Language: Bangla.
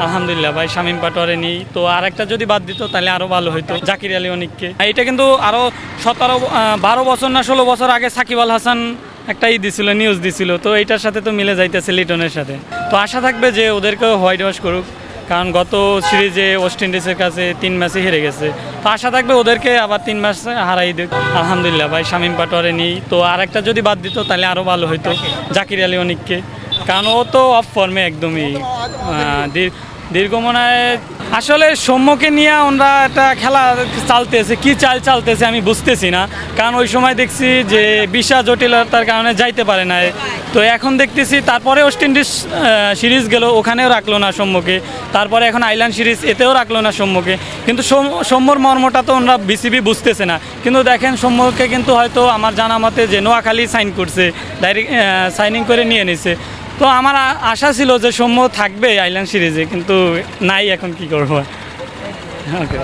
আলহামদুলিল্লাহ ভাই, শামীম পাটোয়ারি নেই তো আর একটা যদি বাদ দিত তাহলে আরো ভালো হতো, জাকির আলী অনিককে। এটা কিন্তু আরো 12 বছর না 16 বছর আগে সাকিব আল হাসান একটা দিছিল, নিউজ দিছিল, তো এইটার সাথে তো মিলে যাইতেছে লিটনের সাথে। তো আশা থাকবে যে ওদেরকেও হোয়াইট ওয়াশ করুক, কারণ গত সিরিজে ওয়েস্ট ইন্ডিজের কাছে 3 ম্যাচে হেরে গেছে। তো আশা থাকবে ওদেরকে আবার 3 ম্যাচ হারাই দেখ। আলহামদুলিল্লাহ ভাই, শামীম পাটোয়ারি নেই তো আর একটা যদি বাদ দিত তাহলে আরো ভালো হতো, জাকির আলী অনিককে, কারণ ও তো অফ ফর্মে একদমই। দীর্ঘমনায় আসলে সৌম্যকে নিয়ে ওরা একটা খেলা চালতেছে, কি চালতেছে আমি বুঝতেছি না, কারণ ওই সময় দেখছি যে বিশা জটিলতার কারণে যাইতে পারে না। তো এখন দেখতেছি তারপরে ওয়েস্ট ইন্ডিজ সিরিজ গেল, ওখানেও রাখলো না সৌম্যকে, তারপরে এখন আইল্যান্ড সিরিজ এতেও রাখলো না সৌম্যকে। কিন্তু সৌম্যর মর্মটা তো ওরা বিসিবি বুঝতেছে না। কিন্তু দেখেন সৌম্যকে কিন্তু হয়তো আমার জানা মতে যে নোয়াখালী সাইন করছে, ডাইরেক্ট সাইনিং করে নিয়ে নিছে। তো আমার আশা ছিল যে সৌম্য থাকবে আইল্যান্ড সিরিজে, কিন্তু নাই, এখন কি করবো। ওকে।